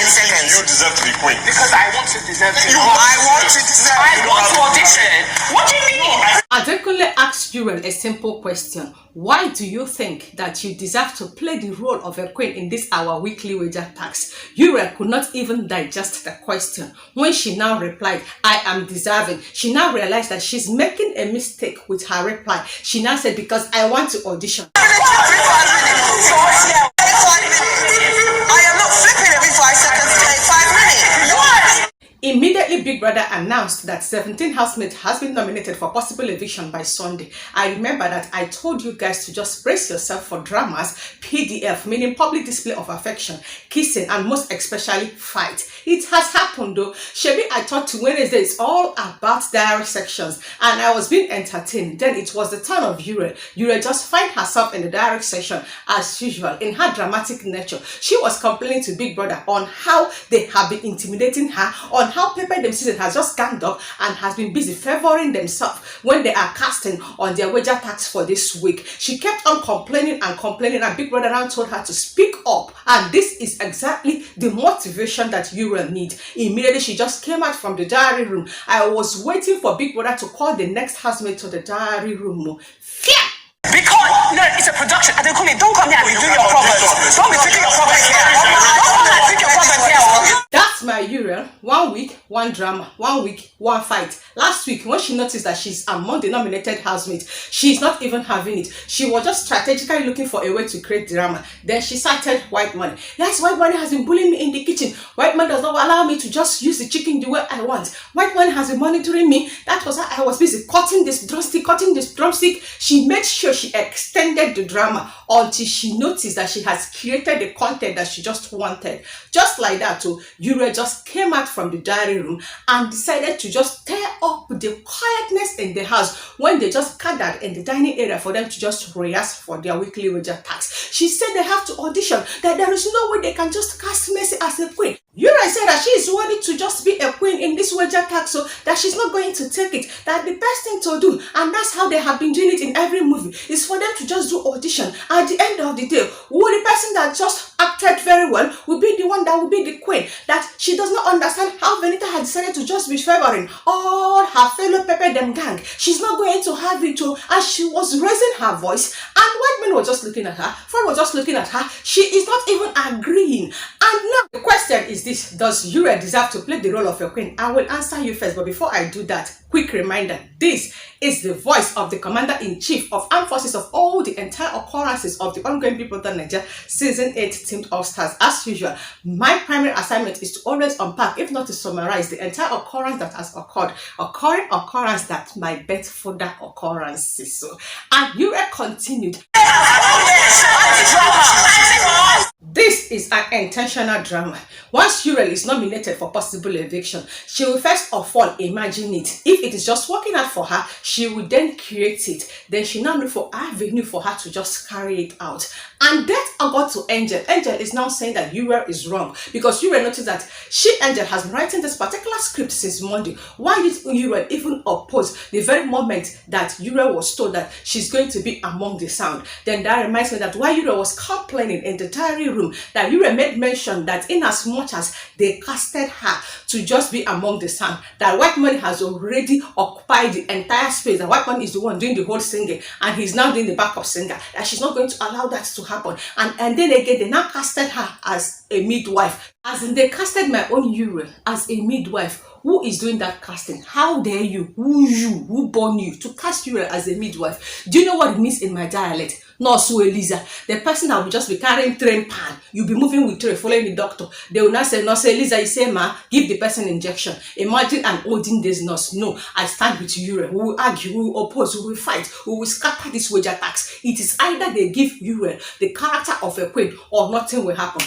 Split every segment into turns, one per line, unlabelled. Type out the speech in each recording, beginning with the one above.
seconds.
You deserve to be queen.
Because I want to deserve it.
I want to deserve
I want to audition. What do you mean?
ADEKUNLE asked Uriel a simple question. Why do you think that you deserve to play the role of a queen in this our weekly wager tax? Uriel could not even digest the question. When she now replied, I am deserving, she now realized that she's making a mistake with her reply. She now said, because I want to audition.
I am not flipping every 5 seconds to take 5 minutes. What?
Immediately, Big Brother announced that 17 housemates has been nominated for possible eviction by Sunday. I remember that I told you guys to just brace yourself for dramas, PDF, meaning public display of affection, kissing, and most especially fight. It has happened though. Shebi, I thought Wednesday is all about diary sections, and I was being entertained. Then it was the turn of Uriel. Uriel just find herself in the diary section as usual. In her dramatic nature, she was complaining to Big Brother on how they have been intimidating her, on how Pepper them season has just ganged up and has been busy favoring themselves when they are casting on their wager tax for this week. She kept on complaining and complaining, and Big Brother now told her to speak up, and this is exactly the motivation that Uriel needs. Immediately she just came out from the diary room. I was waiting for Big Brother to call the next housemate to the diary room. Fear!
Because, no, it's a production. ADEKUNLE, don't come here and be doing your problems. Don't be taking your problems here. Don't come and take your problems here.
That's my Uriel. 1 week, 1 drama. 1 week, 1 fight. Last week, when she noticed that she's among the nominated housemates, she's not even having it. She was just strategically looking for a way to create drama. Then she cited WHITEMONEY. Yes, WHITEMONEY has been bullying me in the kitchen. WHITEMONEY does not allow me to just use the chicken the way I want. WHITEMONEY has been monitoring me. That was how I was busy cutting this drumstick. She made sure she extended the drama until she noticed that she has created the content that she just wanted. Just like that, too, Uriel just came out from the diary room and decided to just tear up the quietness in the house when they just gathered in the dining area for them to just rehearse for their weekly wager tax. She said they have to audition, that there is no way they can just cast Mercy as a queen. Uriel said that she is wanting to just be a queen in this wager tax, so that she's not going to take it. That the best thing to do, and that's how they have been doing it in every movie, is for them to just do audition. At the end of the day, the person that just acted very well will be the one that will be the queen. That she does not understand how Venita had decided to just be favoring all her fellow Pepper them gang. She's not going to have it too. And she was raising her voice, and white men were just looking at her. Fred was just looking at her. She is not even agreeing. And now the question is this: does Uriel deserve to play the role of a queen? I will answer you first, but before I do that, quick reminder: this is the voice of the Commander-in-Chief of Armed Forces of all the entire occurrences of the ongoing BigGrothernaija Season 8 Teamed All-Stars. As usual, my primary assignment is to always unpack, if not to summarize, the entire occurrence that has occurred, occurrence that might bet further occurrences. So, and Uriel continued. This is an intentional drama. Once Uriel is nominated for possible eviction, she will first of all imagine it. If it is just working out for her, she will then create it. Then she now look for avenue for her to just carry it out. And that I got to Angel. Angel is now saying that Uriel is wrong, because Uriel noticed that Angel has been writing this particular script since Monday. Why did Uriel even oppose the very moment that Uriel was told that she's going to be among the sound? Then that reminds me that while Uriel was complaining in the diary room, that Uriel made mention that in as much as they casted her to just be among the sound, that WHITEMONEY has already occupied the entire space. That WHITEMONEY is the one doing the whole singing, and he's now doing the backup singer. That she's not going to allow that to happen. And then again, they now casted her as a midwife. As in, they casted my own Uriel as a midwife. Who is doing that casting? How dare you? Who born you to cast Uriel as a midwife? Do you know what it means in my dialect? No, so Eliza, the person that will just be carrying train pan, you'll be moving with tray, following the doctor. They will not say, no, so Eliza, you say, ma, give the person injection. Imagine an olden days nurse. No, I stand with Uriel. We will argue, we will oppose, we will fight, we will scatter this wager tax. It is either they give Uriel the character of a queen, or nothing will happen.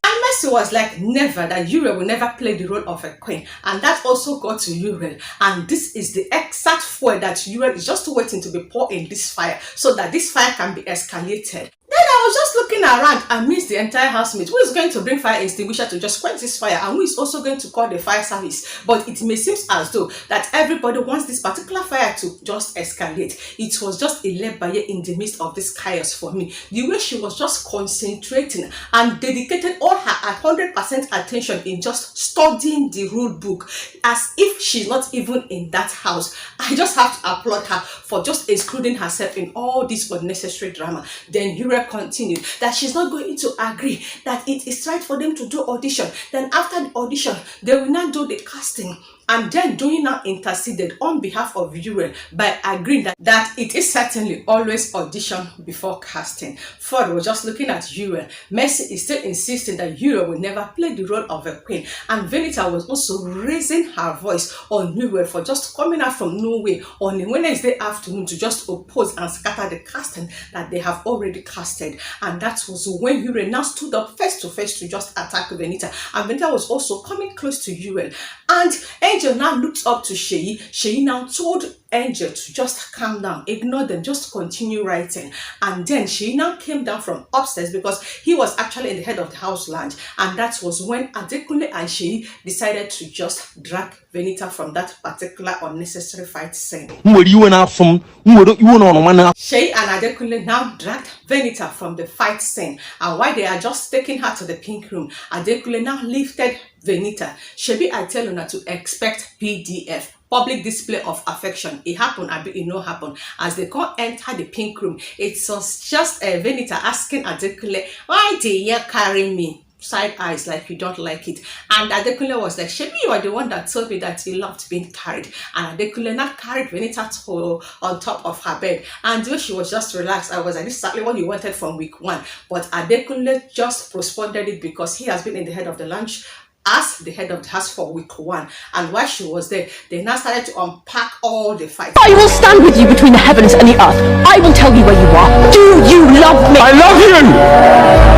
And Mercy was like, never, that Uriel will never play the role of a queen. And that also got to Uriel. And this is the exact fuel that Uriel is just waiting to be poured in this fire, so that this fire can be escalated. Then I was just looking around amidst the entire housemate. Who is going to bring fire extinguisher to just quench this fire, and who is also going to call the fire service? But it may seem as though that everybody wants this particular fire to just escalate. It was just ILEBAYE in the midst of this chaos for me. The way she was just concentrating and dedicated all her 100% attention in just studying the rule book as if she's not even in that house. I just have to applaud her for just excluding herself in all this unnecessary drama. Then Uriel continued that she's not going to agree that it is right for them to do audition. Then after the audition, they will not do the casting. And then DOYIN now interceded on behalf of Uriel by agreeing that it is certainly always audition before casting. Favour was just looking at Uriel. Mercy is still insisting that Uriel will never play the role of a queen. And Venita was also raising her voice on Uriel for just coming out from nowhere on a Wednesday afternoon to just oppose and scatter the casting that they have already casted. And that was when Uriel now stood up face to face to just attack Venita. And Venita was also coming close to Uriel. And Angel now looked up to Sheyi. Sheyi now told Angel to just calm down, ignore them, just continue writing. And then Sheyi now came down from upstairs because he was actually in the head of the house lounge. And that was when ADEKUNLE and Sheyi decided to just drag Venita from that particular unnecessary fight scene. Sheyi and ADEKUNLE now dragged Venita from the fight scene. And while they are just taking her to the pink room, ADEKUNLE now lifted Venita. Shebi, I tell you not to expect PDF. Public display of affection. It happened, it no happen. As they can't enter the pink room, it was just Venita asking ADEKUNLE, why did you carry me? Side eyes like you don't like it. And ADEKUNLE was like, Shebi, you are the one that told me that you loved being carried. And ADEKUNLE not carried Venita on top of her bed. And though she was just relaxed, I was like, this is exactly what you wanted from week 1. But ADEKUNLE just postponed it because he has been in the head of the lunch as the head of the house for week 1. And while she was there, they now started to unpack all the fights.
I will stand with you between the heavens and the earth. I will tell you where you are. Do you love me? I love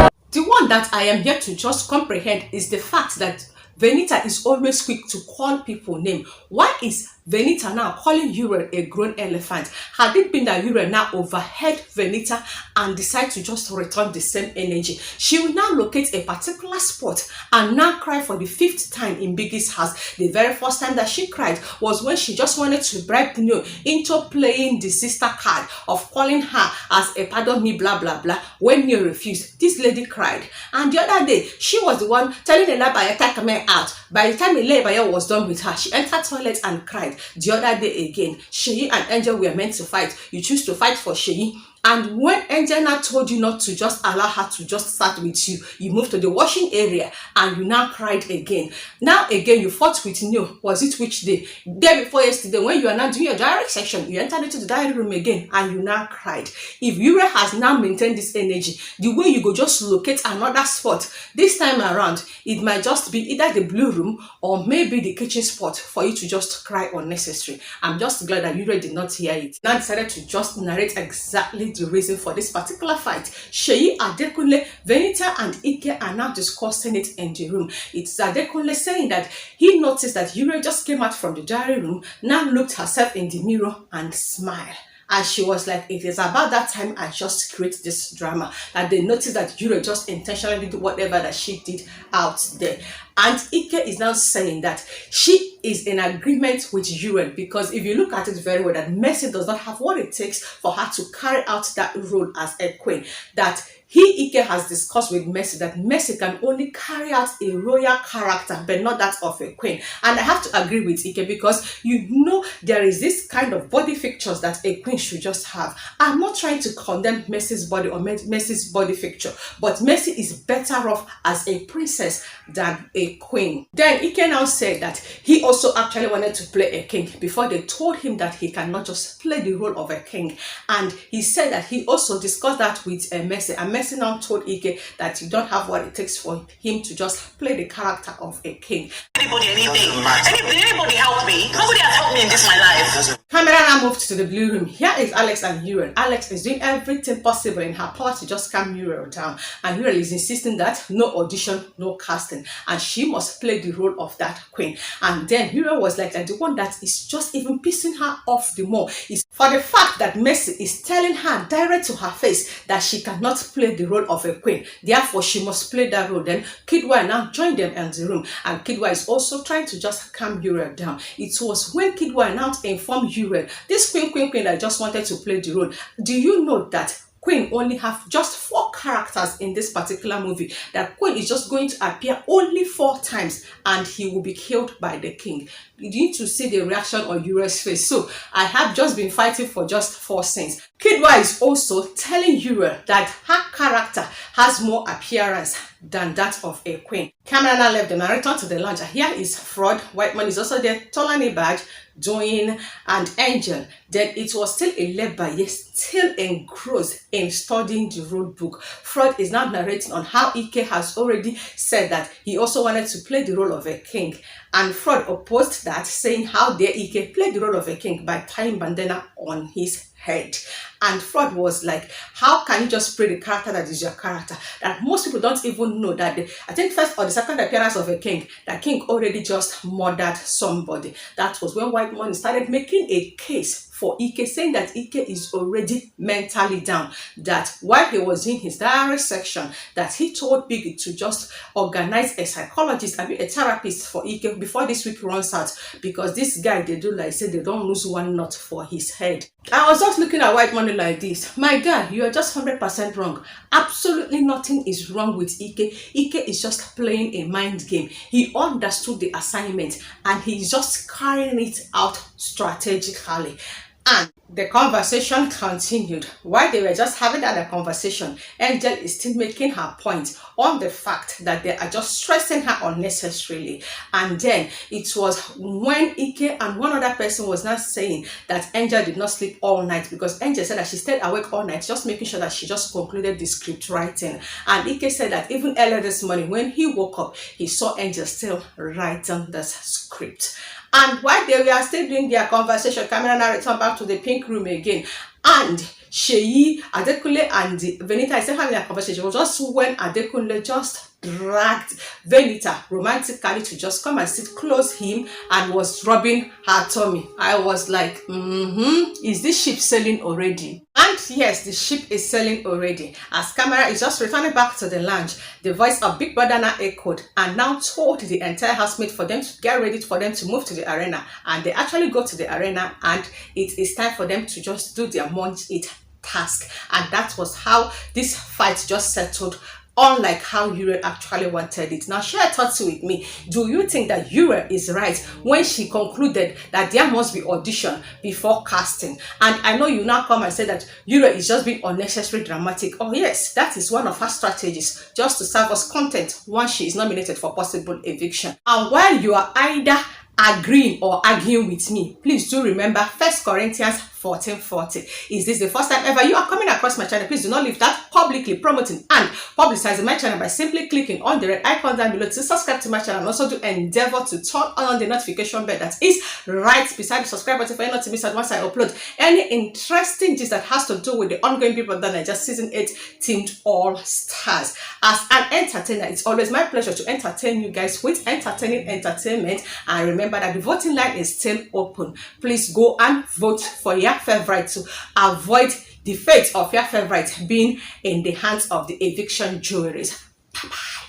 you! The one that I am yet to just comprehend is the fact that Venita is always quick to call people name. Why is Venita now calling Uriel a grown elephant? Had it been that Uriel now overheard Venita and decide to just return the same energy, she will now locate a particular spot and now cry for the 5th time in Biggie's house. The very first time that she cried was when she just wanted to bribe Neo into playing the sister card of calling her as a pardon me blah blah blah. When Neo refused, this lady cried. And the other day, she was the one telling ILEBAYE to come out. By the time ILEBAYE was done with her, she entered toilet and cried. The other day again, Sheyi and Angel were meant to fight. You choose to fight for Sheyi. And when Angel now told you not to just allow her to just start with you, you moved to the washing area and you now cried again. Now again, you fought with Neo. Was it which day? Day before yesterday, when you are now doing your diary section, you entered into the diary room again and you now cried. If Uriel has now maintained this energy, the way you go just locate another spot, this time around, it might just be either the blue room or maybe the kitchen spot for you to just cry unnecessary. I'm just glad that Uriel did not hear it. Now decided to just narrate exactly the reason for this particular fight. Sheyi, ADEKUNLE, Venita and Ike are now discussing it in the room. It's ADEKUNLE saying that he noticed that Uriel just came out from the diary room, now looked herself in the mirror and smiled. And she was like, it is about that time I just create this drama. And they noticed that Uriel just intentionally did whatever that she did out there. And Ike is now saying that she is in agreement with Uriel because if you look at it very well, that Mercy does not have what it takes for her to carry out that role as a queen. That he, Ike, has discussed with Mercy that Mercy can only carry out a royal character, but not that of a queen. And I have to agree with Ike because you know there is this kind of body features that a queen should just have. I'm not trying to condemn Mercy's body or Mercy's body feature, but Mercy is better off as a princess than a queen. Then Ike now said that he also actually wanted to play a king before they told him that he cannot just play the role of a king. And he said that he also discussed that with Mercy, and Mercy now told Ike that you don't have what it takes for him to just play the character of a king.
Anybody, anything. Anybody help me? Nobody has helped me in this my life.
Camera now moved to the blue room. Here is Alex and Uriel. Alex is doing everything possible in her power to just calm Uriel down. And Uriel is insisting that no audition, no casting. And she must play the role of that queen. And then Uriel was like, the one that is just even pissing her off the more is for the fact that Mercy is telling her direct to her face that she cannot play the role of a queen. Therefore, she must play that role. Then Kidwa now joined them in the room. And Kidwa is also trying to just calm Uriel down. It was when Kidwa now informed Uriel, this queen that just wanted to play the role. Do you know that Queen only have just 4 characters in this particular movie? That Queen is just going to appear only 4 times and he will be killed by the king. You need to see the reaction on Uriel's face. So I have just been fighting for just 4 scenes. Kidwa is also telling Uriel that her character has more appearance than that of a queen. Camera now left them and returned to the lounge. Here is Fraud. WHITEMONEY is also there. Badge, DOYIN, and Angel. Then it was still ILEBAYE, still engrossed in studying the rule book. Fraud is now narrating on how Ike has already said that he also wanted to play the role of a king. And Fraud opposed that, saying how dare Ike play the role of a king by tying bandana on his head. And Fraud was like, how can you just play the character that is your character? That most people don't even know that I think first or the second appearance of a king, the king already just murdered somebody. That was when WHITEMONEY started making a case for Ike, saying that Ike is already mentally down. That while he was in his diary section, that he told Biggie to just organize a psychologist and a therapist for Ike before this week runs out, because this guy, they do like say they don't lose one knot for his head. I was just looking at WHITEMONEY like this. My God, you are just 100% wrong. Absolutely nothing is wrong with Ike. Ike is just playing a mind game. He understood the assignment and he's just carrying it out strategically. And the conversation continued. While they were just having that conversation, Angel is still making her point on the fact that they are just stressing her unnecessarily. And then it was when Ike and one other person was not saying that Angel did not sleep all night, because Angel said that she stayed awake all night just making sure that she just concluded the script writing. And Ike said that even earlier this morning when he woke up, he saw Angel still writing the script. And while they were still doing their conversation, camera now returned back to the pink room again. And Sheyi, ADEKUNLE, and Venita is still having a conversation. It was just when ADEKUNLE just dragged Venita romantically to just come and sit close him and was rubbing her tummy. I was like, is this ship sailing already? And yes, the ship is sailing already. As camera is just returning back to the lounge, the voice of Big Brother now echoed and now told the entire housemate for them to get ready for them to move to the arena. And they actually go to the arena and it is time for them to just do their munch eat task. And that was how this fight just settled, unlike how Uriel actually wanted it. Now share thoughts with me. Do you think that Uriel is right when she concluded that there must be audition before casting? And I know you now come and say that Uriel is just being unnecessarily dramatic. Oh yes, that is one of her strategies, just to serve us content once she is nominated for possible eviction. And while you are either agreeing or arguing with me, please do remember 1 Corinthians 14:40. Is this the first time ever you are coming across my channel? Please do not leave that publicly promoting and publicizing my channel by simply clicking on the red icon down below to subscribe to my channel, and also do endeavor to turn on the notification bell that is right beside the subscribe button for you not to miss out once I upload any interesting gist that has to do with the ongoing BBNAIJA season 8 themed all stars. As an entertainer, it's always my pleasure to entertain you guys with entertaining entertainment. And remember that the voting line is still open. Please go and vote for your favorite to avoid the fate of your favorite being in the hands of the eviction juries. Bye bye.